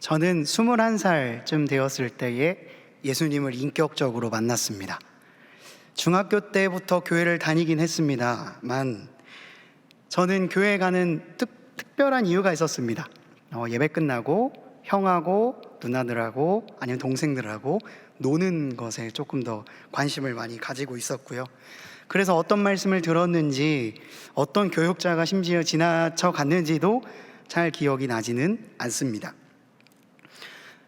저는 21살쯤 되었을 때에 예수님을 인격적으로 만났습니다. 중학교 때부터 교회를 다니긴 했습니다만 저는 교회 가는 특별한 이유가 있었습니다. 예배 끝나고 형하고 누나들하고 아니면 동생들하고 노는 것에 조금 더 관심을 많이 가지고 있었고요. 그래서 어떤 말씀을 들었는지 어떤 교육자가 심지어 지나쳐 갔는지도 잘 기억이 나지는 않습니다.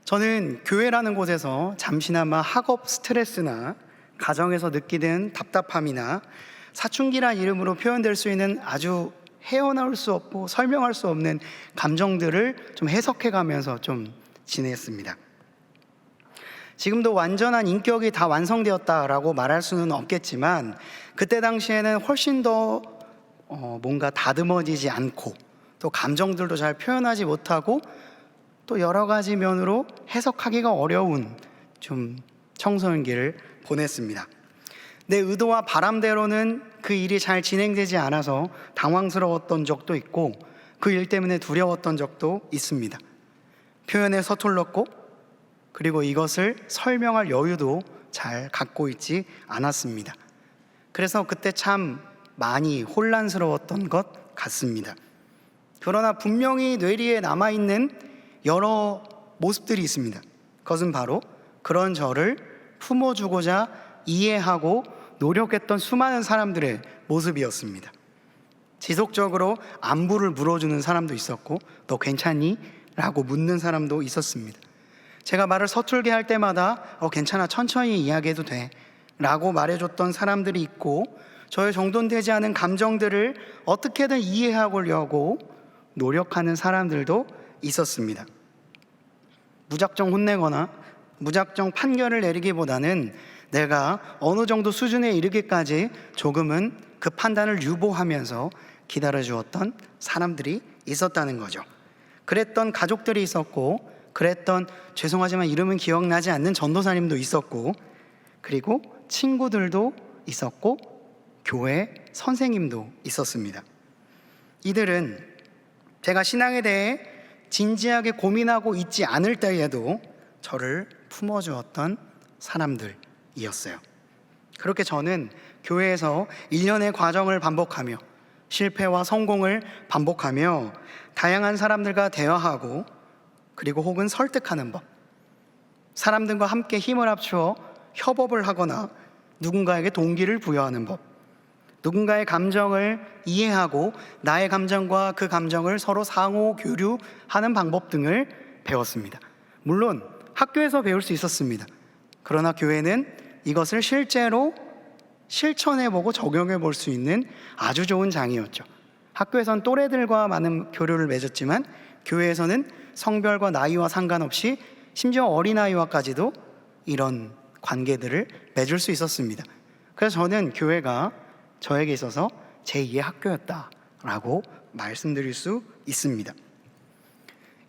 저는 교회라는 곳에서 잠시나마 학업 스트레스나 가정에서 느끼는 답답함이나 사춘기란 이름으로 표현될 수 있는 아주 헤어나올 수 없고 설명할 수 없는 감정들을 좀 해석해가면서 좀 지냈습니다. 지금도 완전한 인격이 다 완성되었다라고 말할 수는 없겠지만 그때 당시에는 훨씬 더 뭔가 다듬어지지 않고 또 감정들도 잘 표현하지 못하고 또 여러 가지 면으로 해석하기가 어려운 좀 청소년기를 보냈습니다. 내 의도와 바람대로는 그 일이 잘 진행되지 않아서 당황스러웠던 적도 있고 그 일 때문에 두려웠던 적도 있습니다. 표현에 서툴렀고 그리고 이것을 설명할 여유도 잘 갖고 있지 않았습니다. 그래서 그때 참 많이 혼란스러웠던 것 같습니다. 그러나 분명히 뇌리에 남아있는 여러 모습들이 있습니다. 그것은 바로 그런 저를 품어주고자 이해하고 노력했던 수많은 사람들의 모습이었습니다. 지속적으로 안부를 물어주는 사람도 있었고 너 괜찮니? 라고 묻는 사람도 있었습니다. 제가 말을 서툴게 할 때마다 괜찮아, 천천히 이야기해도 돼 라고 말해줬던 사람들이 있고 저의 정돈되지 않은 감정들을 어떻게든 이해하려고 노력하는 사람들도 있었습니다. 무작정 혼내거나 무작정 판결을 내리기보다는 내가 어느 정도 수준에 이르기까지 조금은 그 판단을 유보하면서 기다려주었던 사람들이 있었다는 거죠. 그랬던 가족들이 있었고 그랬던 죄송하지만 이름은 기억나지 않는 전도사님도 있었고 그리고 친구들도 있었고 교회 선생님도 있었습니다. 이들은 제가 신앙에 대해 진지하게 고민하고 있지 않을 때에도 저를 품어주었던 사람들이었어요. 그렇게 저는 교회에서 1년의 과정을 반복하며 실패와 성공을 반복하며 다양한 사람들과 대화하고 그리고 혹은 설득하는 법, 사람들과 함께 힘을 합쳐 협업을 하거나 누군가에게 동기를 부여하는 법, 누군가의 감정을 이해하고 나의 감정과 그 감정을 서로 상호 교류하는 방법 등을 배웠습니다. 물론 학교에서 배울 수 있었습니다. 그러나 교회는 이것을 실제로 실천해보고 적용해볼 수 있는 아주 좋은 장이었죠. 학교에선 또래들과 많은 교류를 맺었지만 교회에서는 성별과 나이와 상관없이 심지어 어린아이와까지도 이런 관계들을 맺을 수 있었습니다. 그래서 저는 교회가 저에게 있어서 제2의 학교였다라고 말씀드릴 수 있습니다.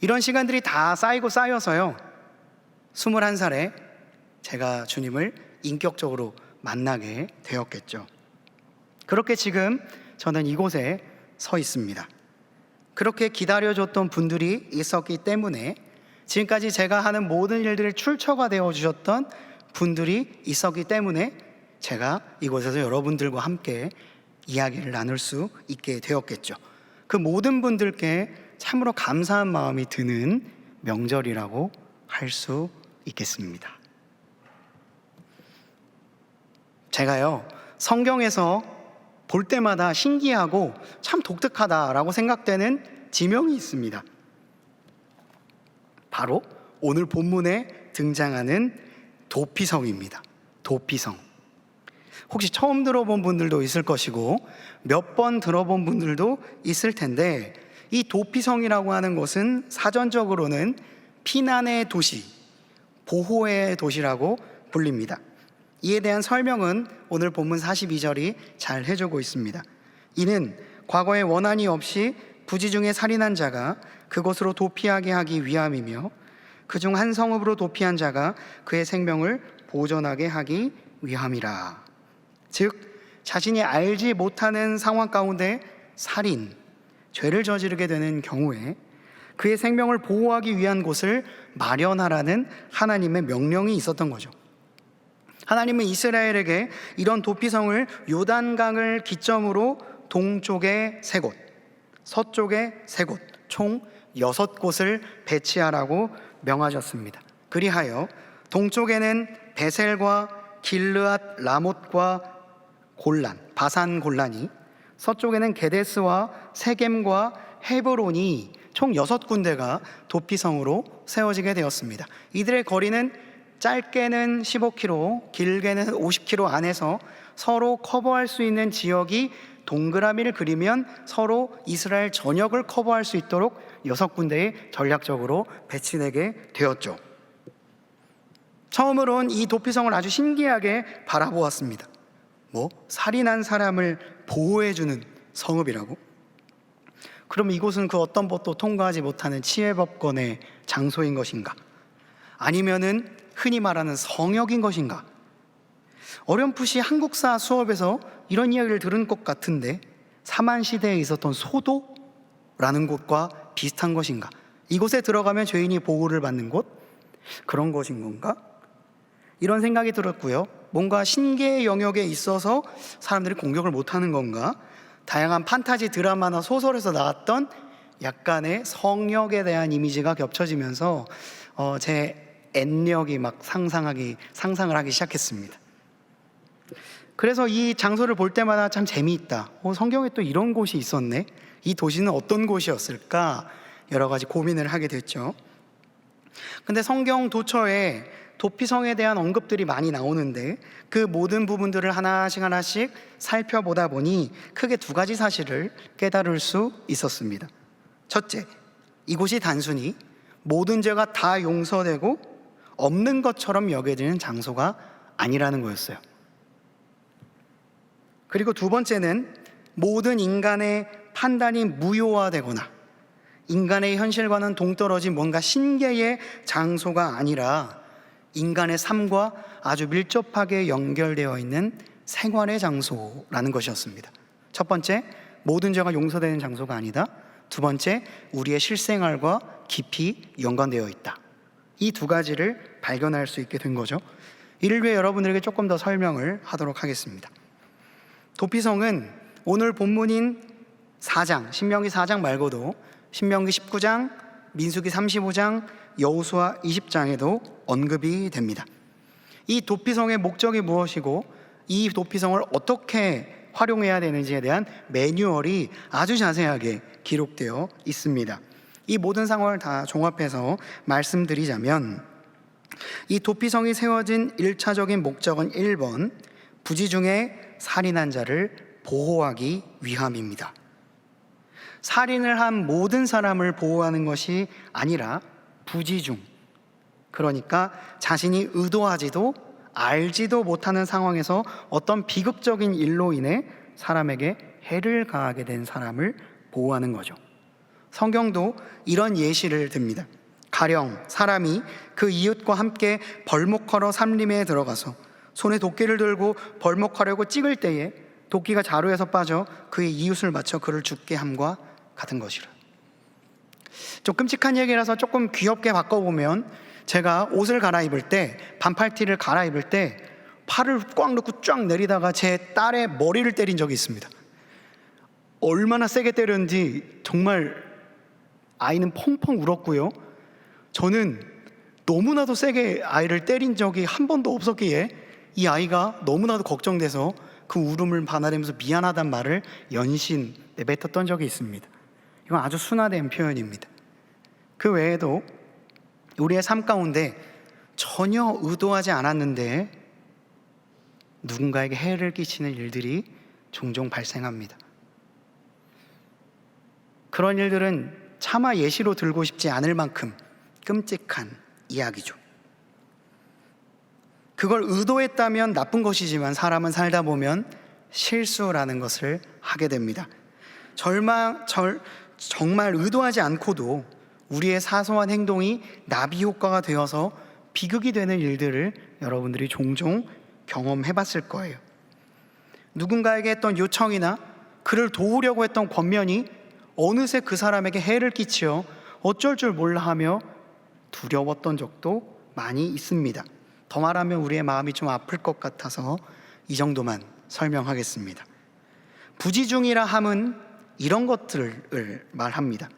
이런 시간들이 다 쌓여서요 21살에 제가 주님을 인격적으로 만나게 되었겠죠. 그렇게 지금 저는 이곳에 서 있습니다. 그렇게 기다려줬던 분들이 있었기 때문에 지금까지 제가 하는 모든 일들을 출처가 되어주셨던 분들이 있었기 때문에 제가 이곳에서 여러분들과 함께 이야기를 나눌 수 있게 되었겠죠. 그 모든 분들께 참으로 감사한 마음이 드는 명절이라고 할 수 있겠습니다. 제가요 성경에서 볼 때마다 신기하고 참 독특하다라고 생각되는 지명이 있습니다. 바로 오늘 본문에 등장하는 도피성입니다. 도피성. 혹시 처음 들어본 분들도 있을 것이고 몇 번 들어본 분들도 있을 텐데 이 도피성이라고 하는 것은 사전적으로는 피난의 도시, 보호의 도시라고 불립니다. 이에 대한 설명은 오늘 본문 42절이 잘 해주고 있습니다. 이는 과거에 원한이 없이 부지중에 살인한 자가 그곳으로 도피하게 하기 위함이며 그중 한 성읍으로 도피한 자가 그의 생명을 보존하게 하기 위함이라. 즉 자신이 알지 못하는 상황 가운데 살인, 죄를 저지르게 되는 경우에 그의 생명을 보호하기 위한 곳을 마련하라는 하나님의 명령이 있었던 거죠. 하나님은 이스라엘에게 이런 도피성을 요단강을 기점으로 동쪽에 3곳, 서쪽에 3곳, 총 6곳을 배치하라고 명하셨습니다. 그리하여 동쪽에는 베셀과 길르앗 라못과 골란, 바산 골란이, 서쪽에는 게데스와 세겜과 헤브론이 총 6군데가 도피성으로 세워지게 되었습니다. 이들의 거리는 짧게는 15km, 길게는 50km 안에서 서로 커버할 수 있는 지역이 동그라미를 그리면 서로 이스라엘 전역을 커버할 수 있도록 6군데에 전략적으로 배치되게 되었죠. 처음으로는 이 도피성을 아주 신기하게 바라보았습니다. 살인한 사람을 보호해주는 성읍이라고? 그럼 이곳은 그 어떤 법도 통과하지 못하는 치외법권의 장소인 것인가? 아니면은 흔히 말하는 성역인 것인가? 어렴풋이 한국사 수업에서 이런 이야기를 들은 것 같은데 사만시대에 있었던 소도라는 곳과 비슷한 것인가? 이곳에 들어가면 죄인이 보호를 받는 곳? 그런 것인 건가? 이런 생각이 들었고요. 뭔가 신계의 영역에 있어서 사람들이 공격을 못하는 건가? 다양한 판타지 드라마나 소설에서 나왔던 약간의 성역에 대한 이미지가 겹쳐지면서 제 N력이 막 상상을 하기 시작했습니다. 그래서 이 장소를 볼 때마다 참 재미있다. 성경에 또 이런 곳이 있었네. 이 도시는 어떤 곳이었을까? 여러 가지 고민을 하게 됐죠. 근데 성경 도처에 도피성에 대한 언급들이 많이 나오는데 그 모든 부분들을 하나씩 살펴보다 보니 크게 2가지 사실을 깨달을 수 있었습니다. 첫째, 이곳이 단순히 모든 죄가 다 용서되고 없는 것처럼 여겨지는 장소가 아니라는 거였어요. 그리고 2번째는 모든 인간의 판단이 무효화되거나 인간의 현실과는 동떨어진 뭔가 신계의 장소가 아니라 인간의 삶과 아주 밀접하게 연결되어 있는 생활의 장소라는 것이었습니다. 첫 번째, 모든 죄가 용서되는 장소가 아니다. 2번째, 우리의 실생활과 깊이 연관되어 있다. 이 2가지를 발견할 수 있게 된 거죠. 이를 위해 여러분들에게 조금 더 설명을 하도록 하겠습니다. 도피성은 오늘 본문인 4장, 신명기 4장 말고도 신명기 19장, 민수기 35장, 여호수아 20장에도 언급이 됩니다. 이 도피성의 목적이 무엇이고 이 도피성을 어떻게 활용해야 되는지에 대한 매뉴얼이 아주 자세하게 기록되어 있습니다. 이 모든 상황을 다 종합해서 말씀드리자면 이 도피성이 세워진 1차적인 목적은 1번, 부지 중에 살인한 자를 보호하기 위함입니다. 살인을 한 모든 사람을 보호하는 것이 아니라 부지 중, 그러니까 자신이 의도하지도 알지도 못하는 상황에서 어떤 비극적인 일로 인해 사람에게 해를 가하게 된 사람을 보호하는 거죠. 성경도 이런 예시를 듭니다. 가령 사람이 그 이웃과 함께 벌목하러 삼림에 들어가서 손에 도끼를 들고 벌목하려고 찍을 때에 도끼가 자루에서 빠져 그의 이웃을 맞춰 그를 죽게 함과 같은 것이라. 좀 끔찍한 얘기라서 조금 귀엽게 바꿔보면 제가 옷을 갈아입을 때, 반팔티를 갈아입을 때 팔을 꽉 넣고 쫙 내리다가 제 딸의 머리를 때린 적이 있습니다. 얼마나 세게 때렸는지 정말 아이는 펑펑 울었고요. 저는 너무나도 세게 아이를 때린 적이 한 번도 없었기에 이 아이가 너무나도 걱정돼서 그 울음을 받아내면서 미안하단 말을 연신 내뱉었던 적이 있습니다. 이건 아주 순화된 표현입니다. 그 외에도 우리의 삶 가운데 전혀 의도하지 않았는데 누군가에게 해를 끼치는 일들이 종종 발생합니다. 그런 일들은 차마 예시로 들고 싶지 않을 만큼 끔찍한 이야기죠. 그걸 의도했다면 나쁜 것이지만 사람은 살다 보면 실수라는 것을 하게 됩니다. 정말 의도하지 않고도 우리의 사소한 행동이 나비 효과가 되어서 비극이 되는 일들을 여러분들이 종종 경험해 봤을 거예요. 누군가에게 했던 요청이나 그를 도우려고 했던 권면이 어느새 그 사람에게 해를 끼치어 어쩔 줄 몰라 하며 두려웠던 적도 많이 있습니다. 더 말하면 우리의 마음이 좀 아플 것 같아서 이 정도만 설명하겠습니다. 부지중이라 함은 이런 것들을 말합니다.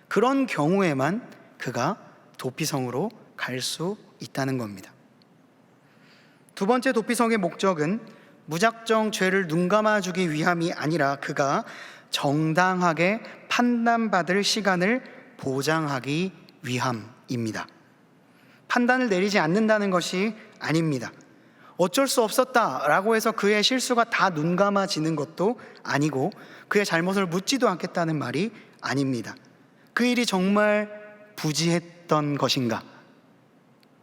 그런 경우에만 그가 도피성으로 갈 수 있다는 겁니다. 두 번째 도피성의 목적은 무작정 죄를 눈감아주기 위함이 아니라 그가 정당하게 판단받을 시간을 보장하기 위함입니다. 판단을 내리지 않는다는 것이 아닙니다. 어쩔 수 없었다라고 해서 그의 실수가 다 눈감아지는 것도 아니고 그의 잘못을 묻지도 않겠다는 말이 아닙니다. 그 일이 정말 부지했던 것인가?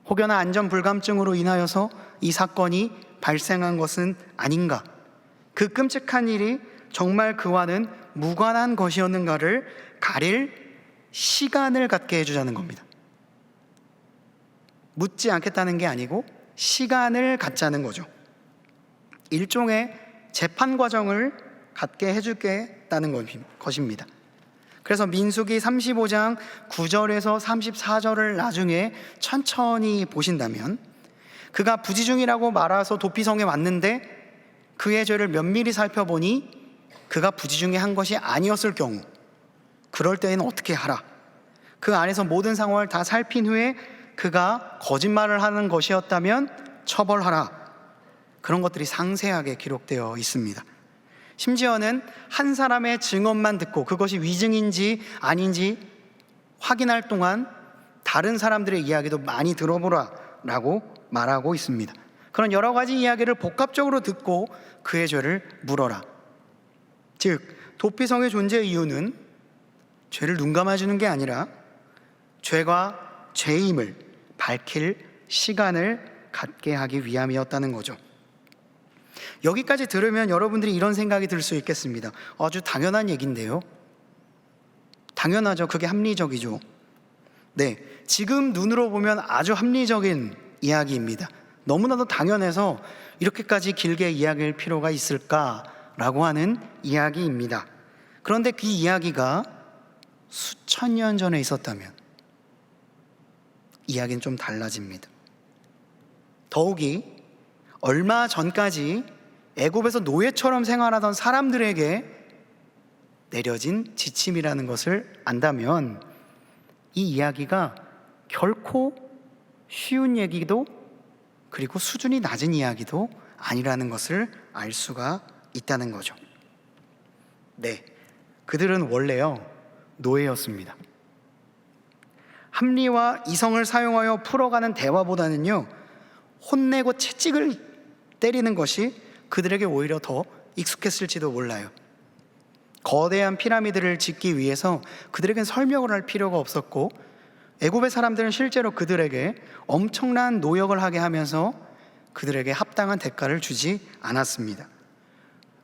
혹여나 안전불감증으로 인하여서 이 사건이 발생한 것은 아닌가? 그 끔찍한 일이 정말 그와는 무관한 것이었는가를 가릴 시간을 갖게 해주자는 겁니다. 묻지 않겠다는 게 아니고 시간을 갖자는 거죠. 일종의 재판 과정을 갖게 해주겠다는 것입니다. 그래서 민수기 35장 9절에서 34절을 나중에 천천히 보신다면 그가 부지중이라고 말해서 도피성에 왔는데 그의 죄를 면밀히 살펴보니 그가 부지중에 한 것이 아니었을 경우 그럴 때에는 어떻게 하라? 그 안에서 모든 상황을 다 살핀 후에 그가 거짓말을 하는 것이었다면 처벌하라. 그런 것들이 상세하게 기록되어 있습니다. 심지어는 한 사람의 증언만 듣고 그것이 위증인지 아닌지 확인할 동안 다른 사람들의 이야기도 많이 들어보라 라고 말하고 있습니다. 그런 여러 가지 이야기를 복합적으로 듣고 그의 죄를 물어라. 즉 도피성의 존재 이유는 죄를 눈감아주는 게 아니라 죄가 죄임을 밝힐 시간을 갖게 하기 위함이었다는 거죠. 여기까지 들으면 여러분들이 이런 생각이 들 수 있겠습니다. 아주 당연한 얘기인데요. 당연하죠. 그게 합리적이죠. 네, 지금 눈으로 보면 아주 합리적인 이야기입니다. 너무나도 당연해서 이렇게까지 길게 이야기할 필요가 있을까라고 하는 이야기입니다. 그런데 그 이야기가 수천 년 전에 있었다면 이야기는 좀 달라집니다. 더욱이 얼마 전까지 애굽에서 노예처럼 생활하던 사람들에게 내려진 지침이라는 것을 안다면 이 이야기가 결코 쉬운 얘기도 그리고 수준이 낮은 이야기도 아니라는 것을 알 수가 있다는 거죠. 네, 그들은 원래요 노예였습니다. 합리와 이성을 사용하여 풀어가는 대화보다는요 혼내고 채찍을 때리는 것이 그들에게 오히려 더 익숙했을지도 몰라요. 거대한 피라미드를 짓기 위해서 그들에겐 설명을 할 필요가 없었고 애굽의 사람들은 실제로 그들에게 엄청난 노역을 하게 하면서 그들에게 합당한 대가를 주지 않았습니다.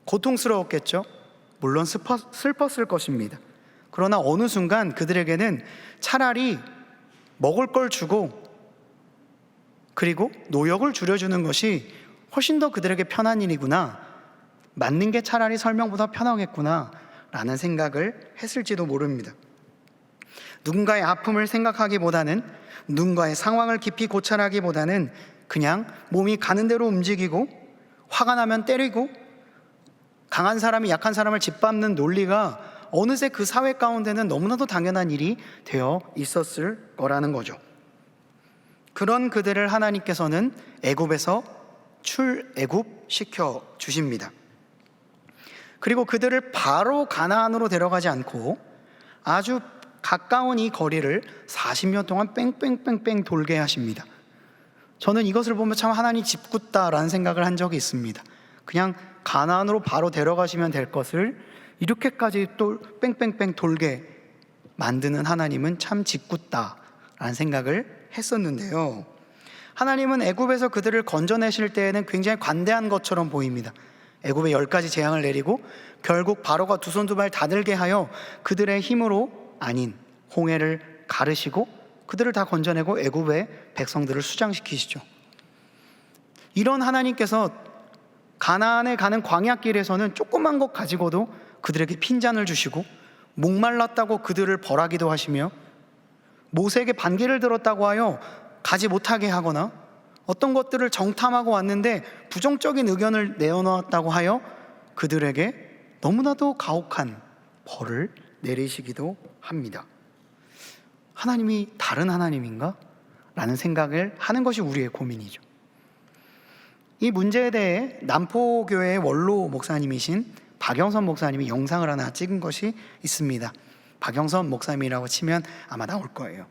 고통스러웠겠죠? 물론 슬펐을 것입니다. 그러나 어느 순간 그들에게는 차라리 먹을 걸 주고 그리고 노역을 줄여주는 것이 훨씬 더 그들에게 편한 일이구나, 맞는 게 차라리 설명보다 편하겠구나 라는 생각을 했을지도 모릅니다. 누군가의 아픔을 생각하기보다는, 누군가의 상황을 깊이 고찰하기보다는 그냥 몸이 가는 대로 움직이고 화가 나면 때리고 강한 사람이 약한 사람을 짓밟는 논리가 어느새 그 사회 가운데는 너무나도 당연한 일이 되어 있었을 거라는 거죠. 그런 그들을 하나님께서는 애굽에서 출애굽시켜 주십니다. 그리고 그들을 바로 가나안으로 데려가지 않고 아주 가까운 이 거리를 40년 동안 뺑뺑뺑뺑 돌게 하십니다. 저는 이것을 보면 참 하나님 짓궂다라는 생각을 한 적이 있습니다. 그냥 가나안으로 바로 데려가시면 될 것을 이렇게까지 또 뺑뺑뺑 돌게 만드는 하나님은 참 짓궂다라는 생각을 했었는데요. 하나님은 애굽에서 그들을 건져내실 때에는 굉장히 관대한 것처럼 보입니다. 애굽에 10가지 재앙을 내리고 결국 바로가 두 손 두 발 다 들게 하여 그들의 힘으로 아닌 홍해를 가르시고 그들을 다 건져내고 애굽의 백성들을 수장시키시죠. 이런 하나님께서 가나안에 가는 광야길에서는 조그만 것 가지고도 그들에게 핀잔을 주시고 목말랐다고 그들을 벌하기도 하시며 모세에게 반기를 들었다고 하여 가지 못하게 하거나 어떤 것들을 정탐하고 왔는데 부정적인 의견을 내어놓았다고 하여 그들에게 너무나도 가혹한 벌을 내리시기도 합니다. 하나님이 다른 하나님인가? 라는 생각을 하는 것이 우리의 고민이죠. 이 문제에 대해 남포교회의 원로 목사님이신 박영선 목사님이 영상을 하나 찍은 것이 있습니다. 박영선 목사님이라고 치면 아마 나올 거예요.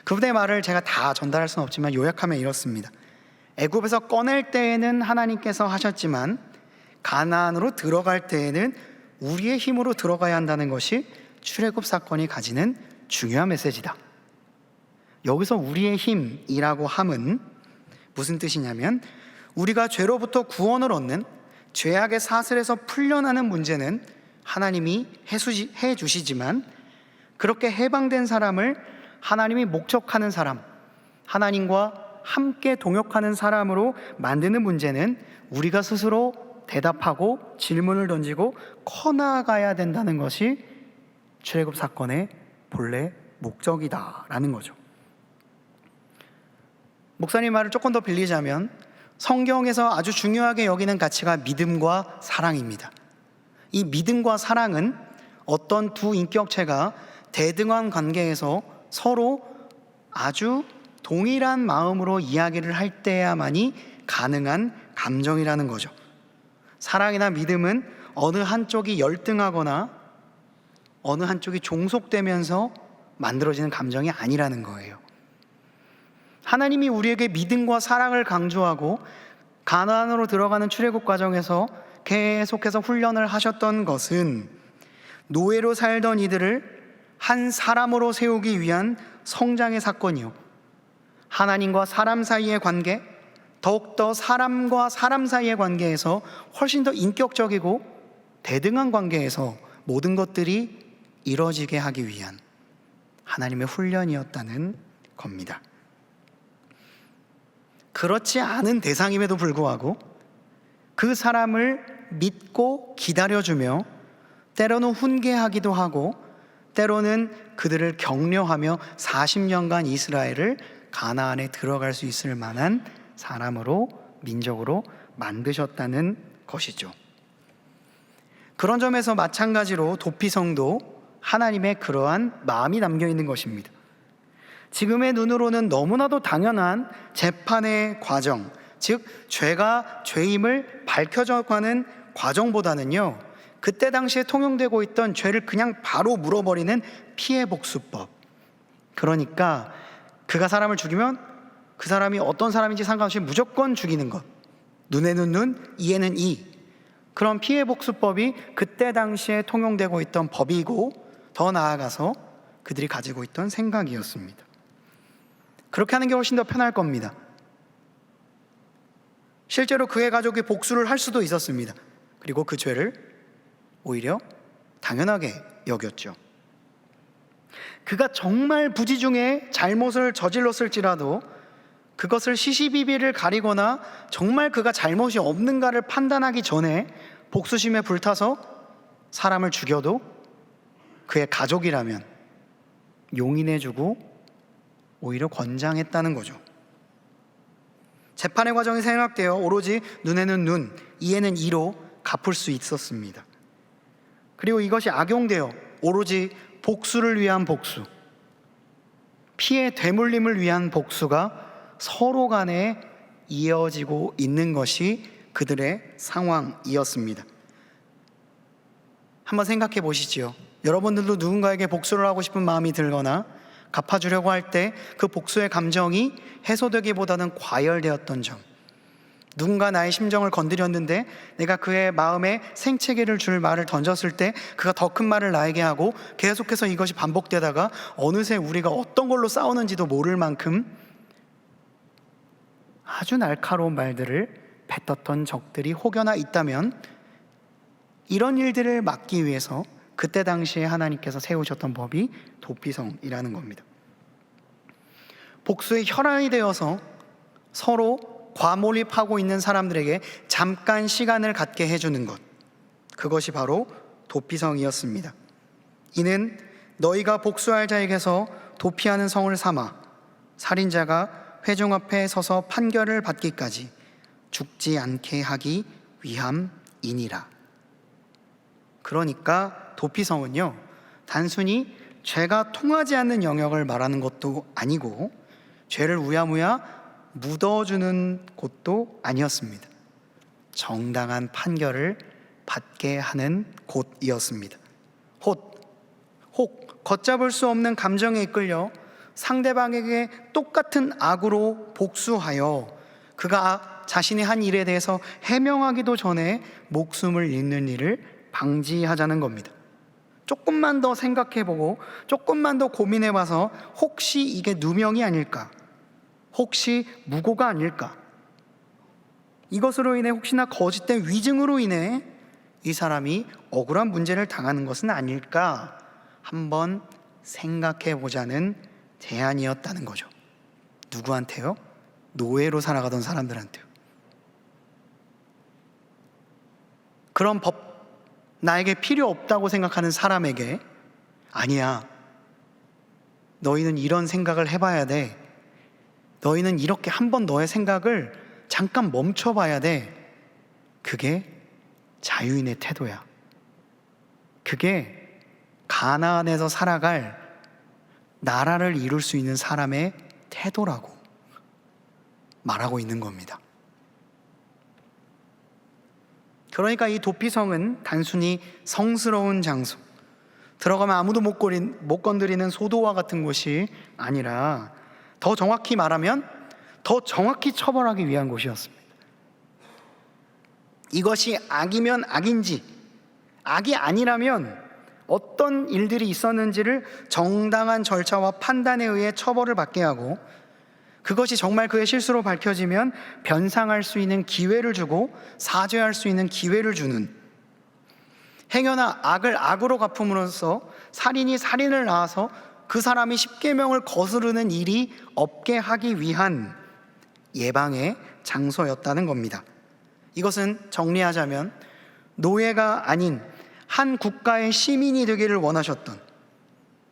그분의 말을 제가 다 전달할 수는 없지만 요약하면 이렇습니다. 애굽에서 꺼낼 때에는 하나님께서 하셨지만 가나안으로 들어갈 때에는 우리의 힘으로 들어가야 한다는 것이 출애굽 사건이 가지는 중요한 메시지다. 여기서 우리의 힘이라고 함은 무슨 뜻이냐면, 우리가 죄로부터 구원을 얻는 죄악의 사슬에서 풀려나는 문제는 하나님이 해주시지만, 그렇게 해방된 사람을 하나님이 목적하는 사람, 하나님과 함께 동역하는 사람으로 만드는 문제는 우리가 스스로 대답하고 질문을 던지고 커나가야 된다는 것이 출애굽 사건의 본래 목적이다라는 거죠. 목사님 말을 조금 더 빌리자면, 성경에서 아주 중요하게 여기는 가치가 믿음과 사랑입니다. 이 믿음과 사랑은 어떤 두 인격체가 대등한 관계에서 서로 아주 동일한 마음으로 이야기를 할 때야만이 가능한 감정이라는 거죠. 사랑이나 믿음은 어느 한쪽이 열등하거나 어느 한쪽이 종속되면서 만들어지는 감정이 아니라는 거예요. 하나님이 우리에게 믿음과 사랑을 강조하고 가나안으로 들어가는 출애굽 과정에서 계속해서 훈련을 하셨던 것은 노예로 살던 이들을 한 사람으로 세우기 위한 성장의 사건이요, 하나님과 사람 사이의 관계, 더욱더 사람과 사람 사이의 관계에서 훨씬 더 인격적이고 대등한 관계에서 모든 것들이 이루어지게 하기 위한 하나님의 훈련이었다는 겁니다. 그렇지 않은 대상임에도 불구하고 그 사람을 믿고 기다려주며 때로는 훈계하기도 하고 때로는 그들을 격려하며 40년간 이스라엘을 가나안에 들어갈 수 있을 만한 사람으로, 민족으로 만드셨다는 것이죠. 그런 점에서 마찬가지로 도피성도 하나님의 그러한 마음이 담겨 있는 것입니다. 지금의 눈으로는 너무나도 당연한 재판의 과정, 즉 죄가 죄임을 밝혀져가는 과정보다는요, 그때 당시에 통용되고 있던 죄를 그냥 바로 물어버리는 피해복수법, 그러니까 그가 사람을 죽이면 그 사람이 어떤 사람인지 상관없이 무조건 죽이는 것, 눈에는 눈, 이에는 이, 그런 피해복수법이 그때 당시에 통용되고 있던 법이고, 더 나아가서 그들이 가지고 있던 생각이었습니다. 그렇게 하는 게 훨씬 더 편할 겁니다. 실제로 그의 가족이 복수를 할 수도 있었습니다. 그리고 그 죄를 오히려 당연하게 여겼죠. 그가 정말 부지 중에 잘못을 저질렀을지라도 그것을 시시비비를 가리거나 정말 그가 잘못이 없는가를 판단하기 전에 복수심에 불타서 사람을 죽여도 그의 가족이라면 용인해주고 오히려 권장했다는 거죠. 재판의 과정이 생략되어 오로지 눈에는 눈, 이에는 이로 갚을 수 있었습니다. 그리고 이것이 악용되어 오로지 복수를 위한 복수, 피해 되물림을 위한 복수가 서로 간에 이어지고 있는 것이 그들의 상황이었습니다. 한번 생각해 보시지요. 여러분들도 누군가에게 복수를 하고 싶은 마음이 들거나 갚아주려고 할 때 그 복수의 감정이 해소되기보다는 과열되었던 점, 누군가 나의 심정을 건드렸는데 내가 그의 마음에 생채기를 줄 말을 던졌을 때 그가 더 큰 말을 나에게 하고 계속해서 이것이 반복되다가 어느새 우리가 어떤 걸로 싸우는지도 모를 만큼 아주 날카로운 말들을 뱉었던 적들이 혹여나 있다면, 이런 일들을 막기 위해서 그때 당시에 하나님께서 세우셨던 법이 도피성이라는 겁니다. 복수의 혈안이 되어서 서로 과몰입하고 있는 사람들에게 잠깐 시간을 갖게 해주는 것, 그것이 바로 도피성이었습니다. 이는 너희가 복수할 자에게서 도피하는 성을 삼아 살인자가 회중 앞에 서서 판결을 받기까지 죽지 않게 하기 위함이니라. 그러니까 도피성은요, 단순히 죄가 통하지 않는 영역을 말하는 것도 아니고 죄를 우야무야 묻어주는 곳도 아니었습니다. 정당한 판결을 받게 하는 곳이었습니다. 혹 걷잡을 수 없는 감정에 이끌려 상대방에게 똑같은 악으로 복수하여 그가 자신이 한 일에 대해서 해명하기도 전에 목숨을 잃는 일을 방지하자는 겁니다. 조금만 더 생각해보고 조금만 더 고민해봐서 혹시 이게 누명이 아닐까? 혹시 무고가 아닐까? 이것으로 인해 혹시나 거짓된 위증으로 인해 이 사람이 억울한 문제를 당하는 것은 아닐까? 한번 생각해보자는 제안이었다는 거죠. 누구한테요? 노예로 살아가던 사람들한테요. 그런 법 나에게 필요 없다고 생각하는 사람에게, 아니야, 너희는 이런 생각을 해봐야 돼. 너희는 이렇게 한번 너의 생각을 잠깐 멈춰봐야 돼. 그게 자유인의 태도야. 그게 가나안에서 살아갈 나라를 이룰 수 있는 사람의 태도라고 말하고 있는 겁니다. 그러니까 이 도피성은 단순히 성스러운 장소, 들어가면 아무도 못 건드리는 소도와 같은 곳이 아니라 더 정확히 말하면 더 정확히 처벌하기 위한 곳이었습니다. 이것이 악이면 악인지, 악이 아니라면 어떤 일들이 있었는지를 정당한 절차와 판단에 의해 처벌을 받게 하고, 그것이 정말 그의 실수로 밝혀지면 변상할 수 있는 기회를 주고 사죄할 수 있는 기회를 주는, 행여나 악을 악으로 갚음으로써 살인이 살인을 낳아서 그 사람이 십계명을 거스르는 일이 없게 하기 위한 예방의 장소였다는 겁니다. 이것은 정리하자면 노예가 아닌 한 국가의 시민이 되기를 원하셨던,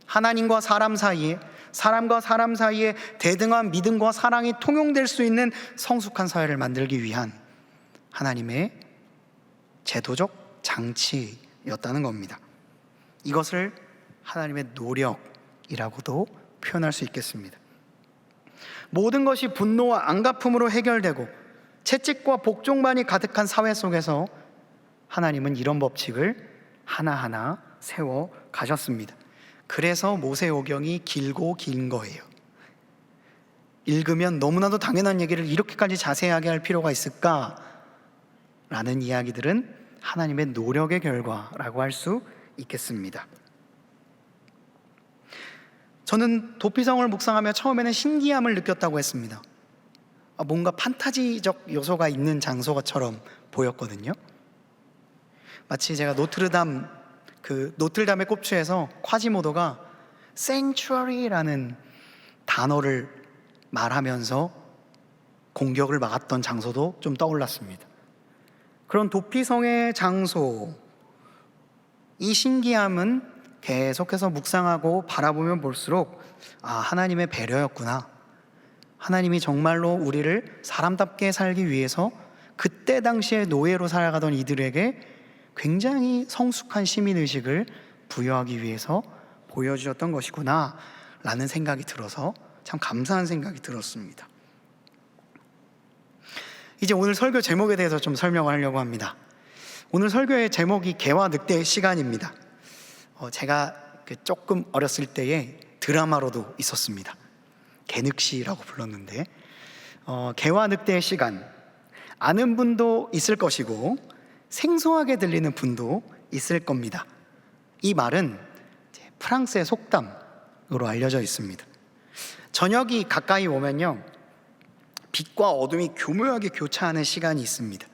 하나님과 사람 사이에, 사람과 사람 사이에 대등한 믿음과 사랑이 통용될 수 있는 성숙한 사회를 만들기 위한 하나님의 제도적 장치였다는 겁니다. 이것을 하나님의 노력이라고도 표현할 수 있겠습니다. 모든 것이 분노와 안갚음으로 해결되고 채찍과 복종만이 가득한 사회 속에서 하나님은 이런 법칙을 하나하나 세워 가셨습니다. 그래서 모세오경이 길고 긴 거예요. 읽으면 너무나도 당연한 얘기를 이렇게까지 자세하게 할 필요가 있을까? 라는 이야기들은 하나님의 노력의 결과라고 할 수 있겠습니다. 저는 도피성을 묵상하며 처음에는 신기함을 느꼈다고 했습니다. 뭔가 판타지적 요소가 있는 장소처럼 보였거든요. 마치 제가 노틀담의 꼽추에서 콰지모도가 sanctuary라는 단어를 말하면서 공격을 막았던 장소도 좀 떠올랐습니다. 그런 도피성의 장소, 이 신기함은 계속해서 묵상하고 바라보면 볼수록 하나님의 배려였구나. 하나님이 정말로 우리를 사람답게 살기 위해서 그때 당시에 노예로 살아가던 이들에게 굉장히 성숙한 시민의식을 부여하기 위해서 보여주셨던 것이구나 라는 생각이 들어서 참 감사한 생각이 들었습니다. 이제 오늘 설교 제목에 대해서 좀 설명을 하려고 합니다. 오늘 설교의 제목이 개와 늑대의 시간입니다. 제가 조금 어렸을 때에 드라마로도 있었습니다. 개늑시라고 불렀는데, 개와 늑대의 시간, 아는 분도 있을 것이고 생소하게 들리는 분도 있을 겁니다. 이 말은 프랑스의 속담으로 알려져 있습니다. 저녁이 가까이 오면요, 빛과 어둠이 교묘하게 교차하는 시간이 있습니다.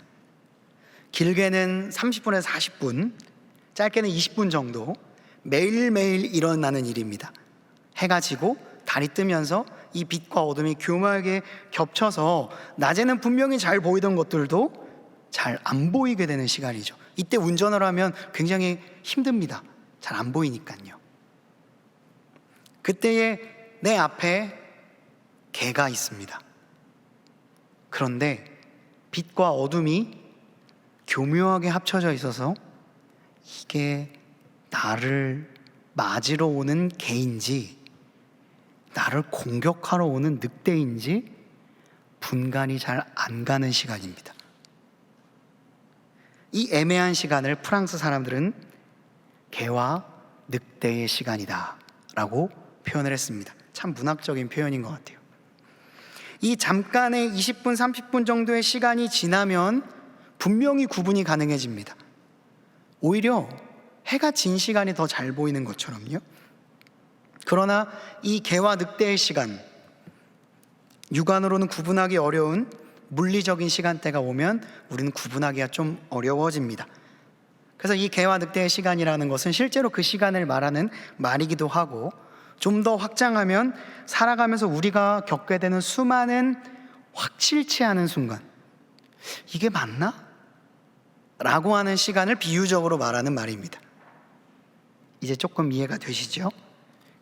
길게는 30분에서 40분, 짧게는 20분 정도 매일매일 일어나는 일입니다. 해가 지고 달이 뜨면서 이 빛과 어둠이 교묘하게 겹쳐서 낮에는 분명히 잘 보이던 것들도 잘 안 보이게 되는 시간이죠. 이때 운전을 하면 굉장히 힘듭니다. 잘 안 보이니까요. 그때에 내 앞에 개가 있습니다. 그런데 빛과 어둠이 교묘하게 합쳐져 있어서 이게 나를 맞으러 오는 개인지 나를 공격하러 오는 늑대인지 분간이 잘 안 가는 시간입니다. 이 애매한 시간을 프랑스 사람들은 개와 늑대의 시간이다 라고 표현을 했습니다. 참 문학적인 표현인 것 같아요. 이 잠깐의 20분, 30분 정도의 시간이 지나면 분명히 구분이 가능해집니다. 오히려 해가 진 시간이 더 잘 보이는 것처럼요. 그러나 이 개와 늑대의 시간, 육안으로는 구분하기 어려운 물리적인 시간대가 오면 우리는 구분하기가 좀 어려워집니다. 그래서 이 개와 늑대의 시간이라는 것은 실제로 그 시간을 말하는 말이기도 하고, 좀 더 확장하면 살아가면서 우리가 겪게 되는 수많은 확실치 않은 순간, 이게 맞나? 라고 하는 시간을 비유적으로 말하는 말입니다. 이제 조금 이해가 되시죠?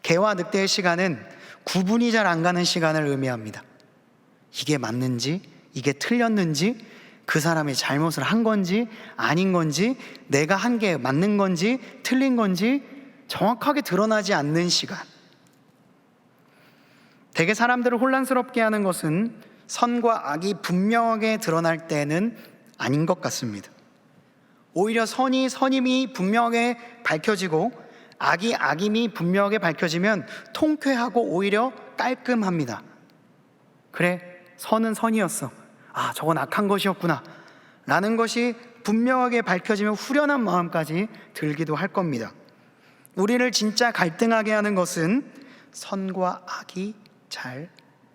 개와 늑대의 시간은 구분이 잘 안 가는 시간을 의미합니다. 이게 맞는지, 이게 틀렸는지, 그 사람이 잘못을 한 건지 아닌 건지, 내가 한 게 맞는 건지 틀린 건지 정확하게 드러나지 않는 시간. 대개 사람들을 혼란스럽게 하는 것은 선과 악이 분명하게 드러날 때는 아닌 것 같습니다. 오히려 선이 선임이 분명하게 밝혀지고 악이 악임이 분명하게 밝혀지면 통쾌하고 오히려 깔끔합니다. 그래, 선은 선이었어. 아, 저건 악한 것이었구나 라는 것이 분명하게 밝혀지면 후련한 마음까지 들기도 할 겁니다. 우리를 진짜 갈등하게 하는 것은 선과 악이 잘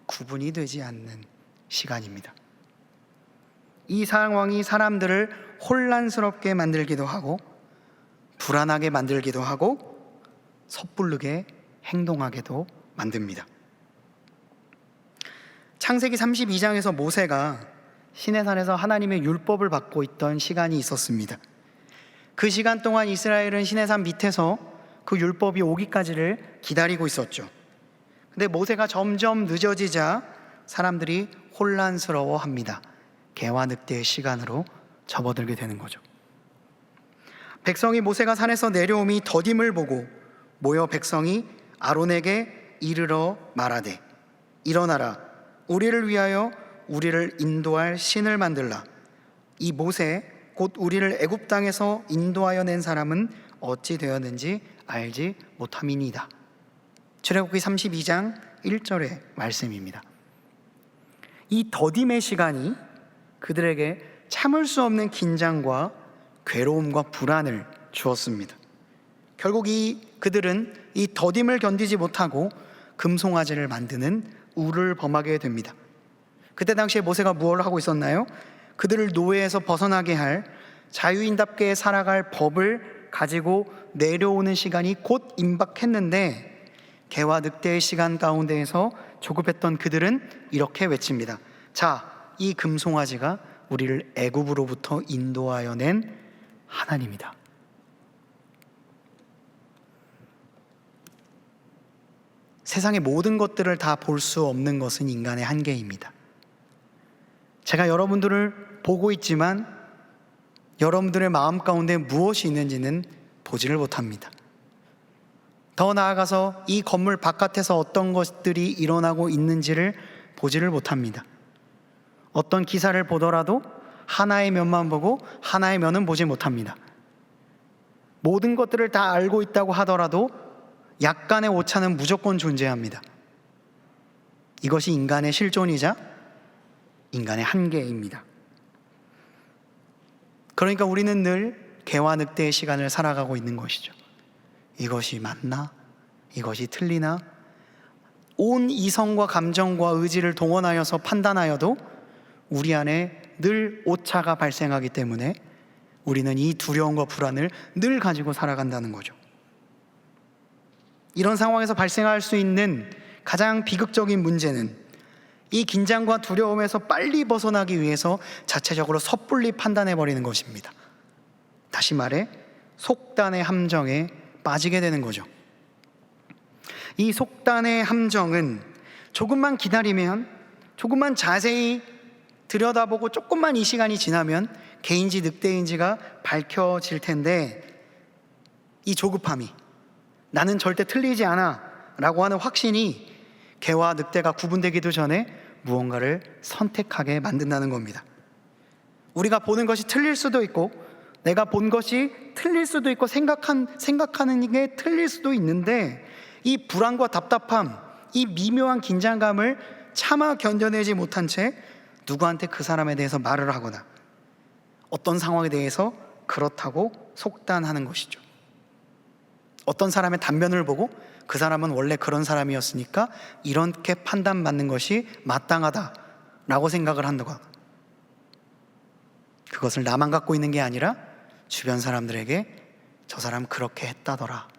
구분이 되지 않는 시간입니다. 이 상황이 사람들을 혼란스럽게 만들기도 하고 불안하게 만들기도 하고 섣부르게 행동하게도 만듭니다. 창세기 32장에서 모세가 시내산에서 하나님의 율법을 받고 있던 시간이 있었습니다. 그 시간 동안 이스라엘은 시내산 밑에서 그 율법이 오기까지를 기다리고 있었죠. 근데 모세가 점점 늦어지자 사람들이 혼란스러워합니다. 개와 늑대의 시간으로 접어들게 되는 거죠. 백성이 모세가 산에서 내려오미 더딤을 보고 모여 백성이 아론에게 이르러 말하되, 일어나라, 우리를 위하여 우리를 인도할 신을 만들라. 이 모세 곧 우리를 애굽 땅에서 인도하여 낸 사람은 어찌 되었는지 알지 못함이니이다. 출애굽기 32장 1절의 말씀입니다. 이 더딤의 시간이 그들에게 참을 수 없는 긴장과 괴로움과 불안을 주었습니다. 결국 그들은 이 더딤을 견디지 못하고 금송아지를 만드는 우를 범하게 됩니다. 그때 당시에 모세가 무엇을 하고 있었나요? 그들을 노예에서 벗어나게 할, 자유인답게 살아갈 법을 가지고 내려오는 시간이 곧 임박했는데, 개와 늑대의 시간 가운데에서 조급했던 그들은 이렇게 외칩니다. 자, 이 금송아지가 우리를 애굽으로부터 인도하여 낸 하나님이다. 세상의 모든 것들을 다 볼 수 없는 것은 인간의 한계입니다. 제가 여러분들을 보고 있지만 여러분들의 마음 가운데 무엇이 있는지는 보지를 못합니다. 더 나아가서 이 건물 바깥에서 어떤 것들이 일어나고 있는지를 보지를 못합니다. 어떤 기사를 보더라도 하나의 면만 보고 하나의 면은 보지 못합니다. 모든 것들을 다 알고 있다고 하더라도 약간의 오차는 무조건 존재합니다. 이것이 인간의 실존이자 인간의 한계입니다. 그러니까 우리는 늘 개와 늑대의 시간을 살아가고 있는 것이죠. 이것이 맞나? 이것이 틀리나? 온 이성과 감정과 의지를 동원하여서 판단하여도 우리 안에 늘 오차가 발생하기 때문에 우리는 이 두려움과 불안을 늘 가지고 살아간다는 거죠. 이런 상황에서 발생할 수 있는 가장 비극적인 문제는 이 긴장과 두려움에서 빨리 벗어나기 위해서 자체적으로 섣불리 판단해버리는 것입니다. 다시 말해 속단의 함정에 빠지게 되는 거죠. 이 속단의 함정은 조금만 기다리면, 조금만 자세히 들여다보고 조금만 이 시간이 지나면 개인지 늑대인지가 밝혀질 텐데, 이 조급함이, 나는 절대 틀리지 않아 라고 하는 확신이 개와 늑대가 구분되기도 전에 무언가를 선택하게 만든다는 겁니다. 우리가 보는 것이 틀릴 수도 있고, 내가 본 것이 틀릴 수도 있고, 생각하는 게 틀릴 수도 있는데, 이 불안과 답답함, 이 미묘한 긴장감을 차마 견뎌내지 못한 채 누구한테 그 사람에 대해서 말을 하거나 어떤 상황에 대해서 그렇다고 속단하는 것이죠. 어떤 사람의 단면을 보고 그 사람은 원래 그런 사람이었으니까 이렇게 판단받는 것이 마땅하다라고 생각을 한다고, 그것을 나만 갖고 있는 게 아니라 주변 사람들에게 저 사람 그렇게 했다더라,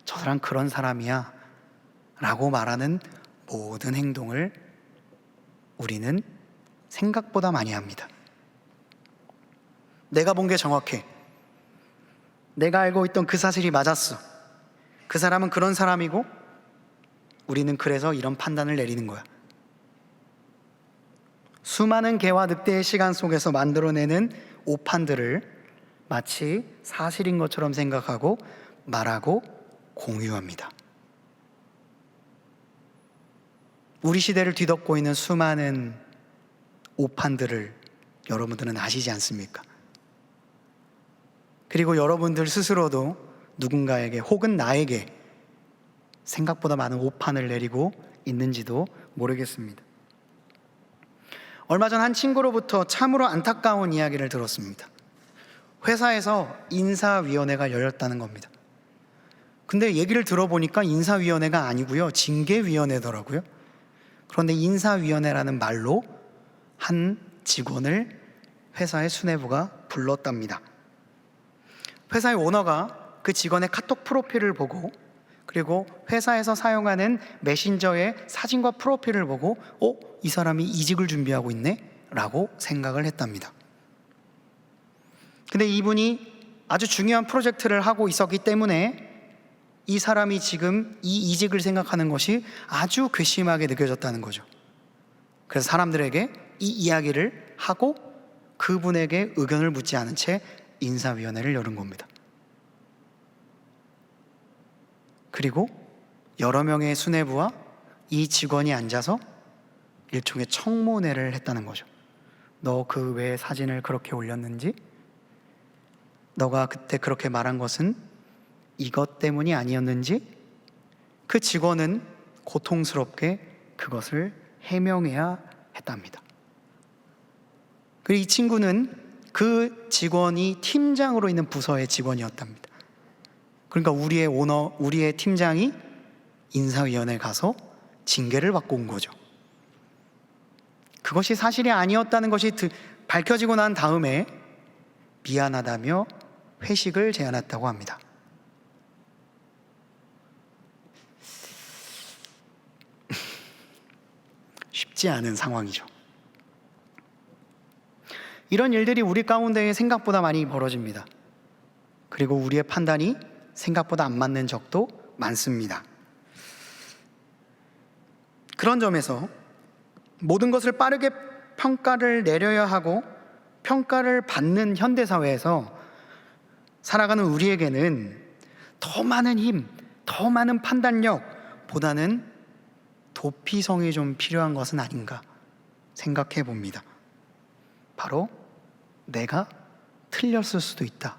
저 사람 그런 사람이야 라고 말하는 모든 행동을 우리는 생각보다 많이 합니다. 내가 본 게 정확해, 내가 알고 있던 그 사실이 맞았어, 그 사람은 그런 사람이고 우리는 그래서 이런 판단을 내리는 거야. 수많은 개와 늑대의 시간 속에서 만들어내는 오판들을 마치 사실인 것처럼 생각하고 말하고 공유합니다. 우리 시대를 뒤덮고 있는 수많은 오판들을 여러분들은 아시지 않습니까? 그리고 여러분들 스스로도 누군가에게 혹은 나에게 생각보다 많은 오판을 내리고 있는지도 모르겠습니다. 얼마 전 한 친구로부터 참으로 안타까운 이야기를 들었습니다. 회사에서 인사위원회가 열렸다는 겁니다. 근데 얘기를 들어보니까 인사위원회가 아니고요, 징계위원회더라고요. 그런데 인사위원회라는 말로 한 직원을 회사의 수뇌부가 불렀답니다. 회사의 오너가 그 직원의 카톡 프로필을 보고, 그리고 회사에서 사용하는 메신저의 사진과 프로필을 보고 이 사람이 이직을 준비하고 있네? 라고 생각을 했답니다. 근데 이분이 아주 중요한 프로젝트를 하고 있었기 때문에 이 사람이 지금 이 이직을 생각하는 것이 아주 괘씸하게 느껴졌다는 거죠. 그래서 사람들에게 이 이야기를 하고 그분에게 의견을 묻지 않은 채 인사위원회를 열은 겁니다. 그리고 여러 명의 수뇌부와 이 직원이 앉아서 일종의 청문회를 했다는 거죠. 너 그 왜 사진을 그렇게 올렸는지, 너가 그때 그렇게 말한 것은 이것 때문이 아니었는지, 그 직원은 고통스럽게 그것을 해명해야 했답니다. 그리고 이 친구는 그 직원이 팀장으로 있는 부서의 직원이었답니다. 그러니까 우리의 팀장이 인사위원회에 가서 징계를 받고 온 거죠. 그것이 사실이 아니었다는 것이 밝혀지고 난 다음에 미안하다며 회식을 제안했다고 합니다. 쉽지 않은 상황이죠. 이런 일들이 우리 가운데 생각보다 많이 벌어집니다. 그리고 우리의 판단이 생각보다 안 맞는 적도 많습니다. 그런 점에서 모든 것을 빠르게 평가를 내려야 하고 평가를 받는 현대사회에서 살아가는 우리에게는 더 많은 힘, 더 많은 판단력보다는 도피성이 좀 필요한 것은 아닌가 생각해 봅니다. 바로 내가 틀렸을 수도 있다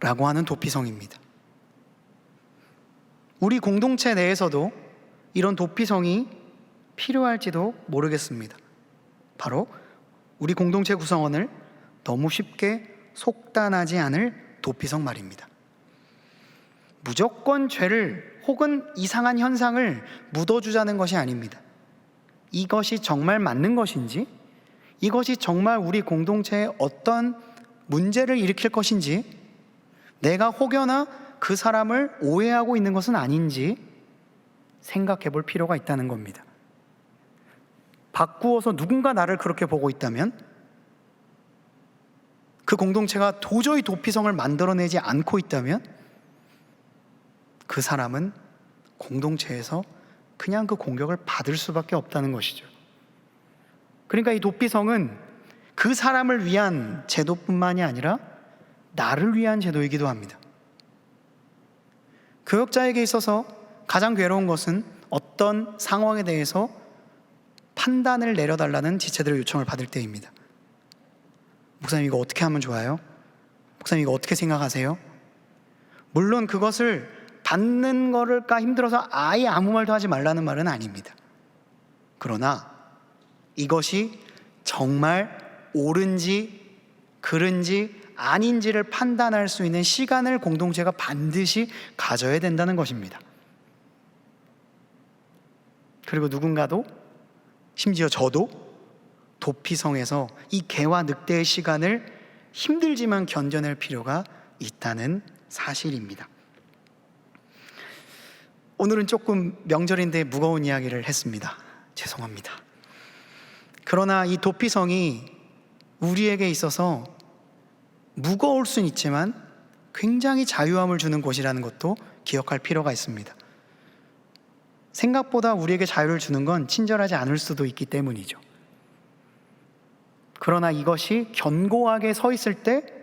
라고 하는 도피성입니다. 우리 공동체 내에서도 이런 도피성이 필요할지도 모르겠습니다. 바로 우리 공동체 구성원을 너무 쉽게 속단하지 않을 도피성 말입니다. 무조건 죄를 혹은 이상한 현상을 묻어주자는 것이 아닙니다. 이것이 정말 맞는 것인지, 이것이 정말 우리 공동체에 어떤 문제를 일으킬 것인지, 내가 혹여나 그 사람을 오해하고 있는 것은 아닌지 생각해 볼 필요가 있다는 겁니다. 바꾸어서 누군가 나를 그렇게 보고 있다면, 그 공동체가 도저히 도피성을 만들어내지 않고 있다면 그 사람은 공동체에서 그냥 그 공격을 받을 수밖에 없다는 것이죠. 그러니까 이 도피성은 그 사람을 위한 제도뿐만이 아니라 나를 위한 제도이기도 합니다. 교역자에게 있어서 가장 괴로운 것은 어떤 상황에 대해서 판단을 내려달라는 지체들의 요청을 받을 때입니다. 목사님, 이거 어떻게 하면 좋아요? 목사님, 이거 어떻게 생각하세요? 물론 그것을 받는 거를까 힘들어서 아예 아무 말도 하지 말라는 말은 아닙니다. 그러나 이것이 정말 옳은지 그른지 아닌지를 판단할 수 있는 시간을 공동체가 반드시 가져야 된다는 것입니다. 그리고 누군가도, 심지어 저도 도피성에서 이 개와 늑대의 시간을 힘들지만 견뎌낼 필요가 있다는 사실입니다. 오늘은 조금 명절인데 무거운 이야기를 했습니다. 죄송합니다. 그러나 이 도피성이 우리에게 있어서 무거울 수는 있지만 굉장히 자유함을 주는 곳이라는 것도 기억할 필요가 있습니다. 생각보다 우리에게 자유를 주는 건 친절하지 않을 수도 있기 때문이죠. 그러나 이것이 견고하게 서 있을 때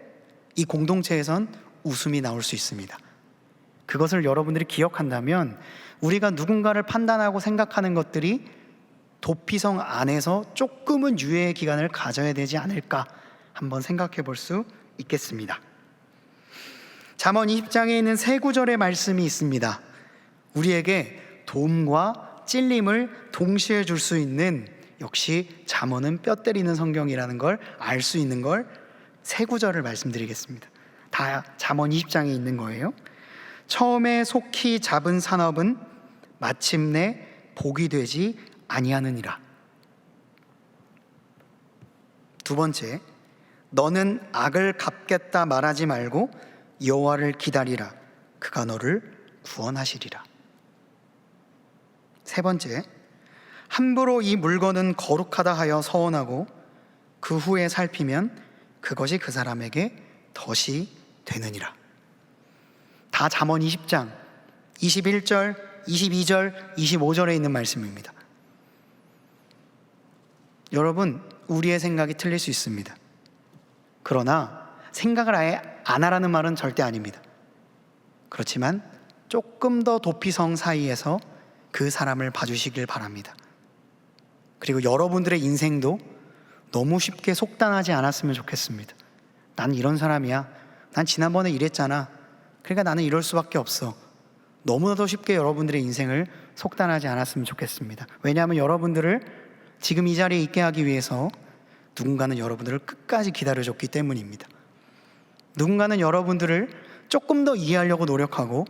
이 공동체에선 웃음이 나올 수 있습니다. 그것을 여러분들이 기억한다면 우리가 누군가를 판단하고 생각하는 것들이 도피성 안에서 조금은 유예의 기간을 가져야 되지 않을까 한번 생각해 볼 수 있겠습니다. 잠언 20장에 있는 세 구절의 말씀이 있습니다. 우리에게 도움과 찔림을 동시에 줄 수 있는, 역시 잠언은 뼈 때리는 성경이라는 걸 알 수 있는 걸 세 구절을 말씀드리겠습니다. 다 잠언 20장에 있는 거예요. 처음에 속히 잡은 산업은 마침내 복이 되지 아니하느니라. 두 번째, 너는 악을 갚겠다 말하지 말고 여호와를 기다리라. 그가 너를 구원하시리라. 세 번째, 함부로 이 물건은 거룩하다 하여 서원하고 그 후에 살피면 그것이 그 사람에게 덫이 되느니라. 다 잠언 20장 21절, 22절, 25절에 있는 말씀입니다. 여러분, 우리의 생각이 틀릴 수 있습니다. 그러나 생각을 아예 안 하라는 말은 절대 아닙니다. 그렇지만 조금 더 도피성 사이에서 그 사람을 봐주시길 바랍니다. 그리고 여러분들의 인생도 너무 쉽게 속단하지 않았으면 좋겠습니다. 난 이런 사람이야. 난 지난번에 이랬잖아. 그러니까 나는 이럴 수밖에 없어. 너무나도 쉽게 여러분들의 인생을 속단하지 않았으면 좋겠습니다. 왜냐하면 여러분들을 지금 이 자리에 있게 하기 위해서 누군가는 여러분들을 끝까지 기다려줬기 때문입니다. 누군가는 여러분들을 조금 더 이해하려고 노력하고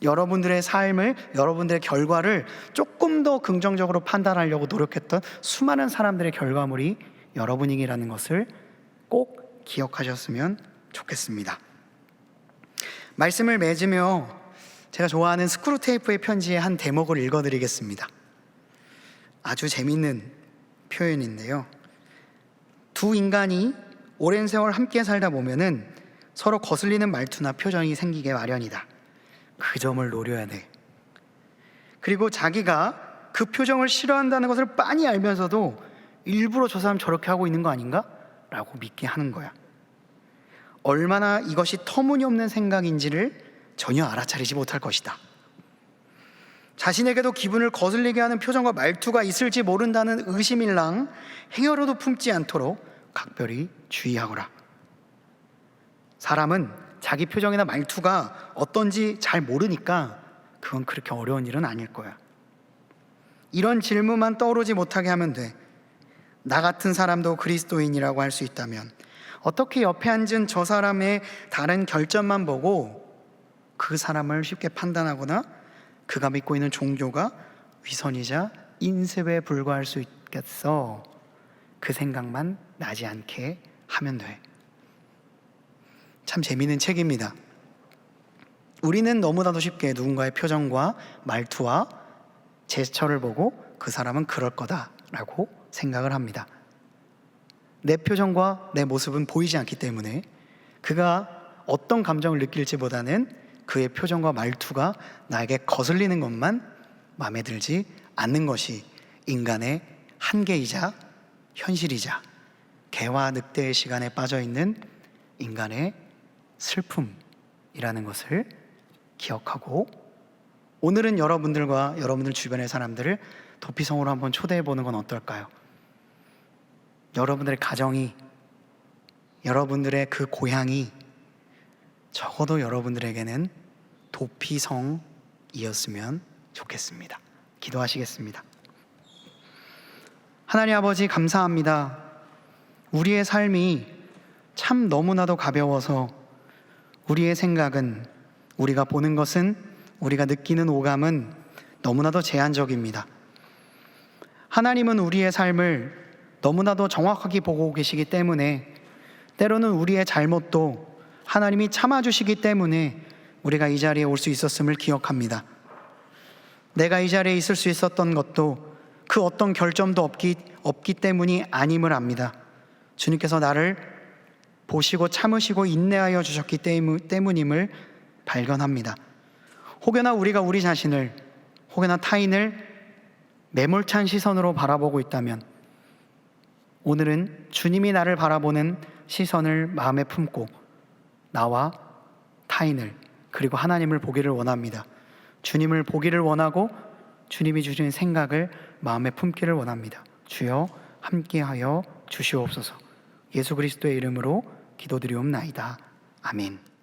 여러분들의 삶을, 여러분들의 결과를 조금 더 긍정적으로 판단하려고 노력했던 수많은 사람들의 결과물이 여러분이라는 것을 꼭 기억하셨으면 좋겠습니다. 말씀을 맺으며 제가 좋아하는 스크루테이프의 편지의 한 대목을 읽어드리겠습니다. 아주 재미있는 표현인데요. 두 인간이 오랜 세월 함께 살다 보면은 서로 거슬리는 말투나 표정이 생기게 마련이다. 그 점을 노려야 돼. 그리고 자기가 그 표정을 싫어한다는 것을 빤히 알면서도 일부러 저 사람 저렇게 하고 있는 거 아닌가? 라고 믿게 하는 거야. 얼마나 이것이 터무니없는 생각인지를 전혀 알아차리지 못할 것이다. 자신에게도 기분을 거슬리게 하는 표정과 말투가 있을지 모른다는 의심일랑 행여로도 품지 않도록 각별히 주의하거라. 사람은 자기 표정이나 말투가 어떤지 잘 모르니까 그건 그렇게 어려운 일은 아닐 거야. 이런 질문만 떠오르지 못하게 하면 돼. 나 같은 사람도 그리스도인이라고 할 수 있다면 어떻게 옆에 앉은 저 사람의 다른 결점만 보고 그 사람을 쉽게 판단하거나 그가 믿고 있는 종교가 위선이자 인습에 불과할 수 있겠어? 그 생각만 나지 않게 하면 돼. 참 재미있는 책입니다. 우리는 너무나도 쉽게 누군가의 표정과 말투와 제스처를 보고 그 사람은 그럴 거다라고 생각을 합니다. 내 표정과 내 모습은 보이지 않기 때문에 그가 어떤 감정을 느낄지 보다는 그의 표정과 말투가 나에게 거슬리는 것만 마음에 들지 않는 것이 인간의 한계이자 현실이자 개와 늑대의 시간에 빠져 있는 인간의 슬픔이라는 것을 기억하고, 오늘은 여러분들과 여러분들 주변의 사람들을 도피성으로 한번 초대해 보는 건 어떨까요? 여러분들의 가정이, 여러분들의 그 고향이 적어도 여러분들에게는 도피성이었으면 좋겠습니다. 기도하시겠습니다. 하나님 아버지, 감사합니다. 우리의 삶이 참 너무나도 가벼워서 우리의 생각은, 우리가 보는 것은, 우리가 느끼는 오감은 너무나도 제한적입니다. 하나님은 우리의 삶을 너무나도 정확하게 보고 계시기 때문에 때로는 우리의 잘못도 하나님이 참아주시기 때문에 우리가 이 자리에 올 수 있었음을 기억합니다. 내가 이 자리에 있을 수 있었던 것도 그 어떤 결점도 없기 때문이 아님을 압니다. 주님께서 나를 보시고 참으시고 인내하여 주셨기 때문임을 발견합니다. 혹여나 우리가 우리 자신을, 혹여나 타인을 매몰찬 시선으로 바라보고 있다면 오늘은 주님이 나를 바라보는 시선을 마음에 품고 나와 타인을, 그리고 하나님을 보기를 원합니다. 주님을 보기를 원하고 주님이 주시는 생각을 마음에 품기를 원합니다. 주여 함께하여 주시옵소서. 예수 그리스도의 이름으로 기도드리옵나이다. 아멘.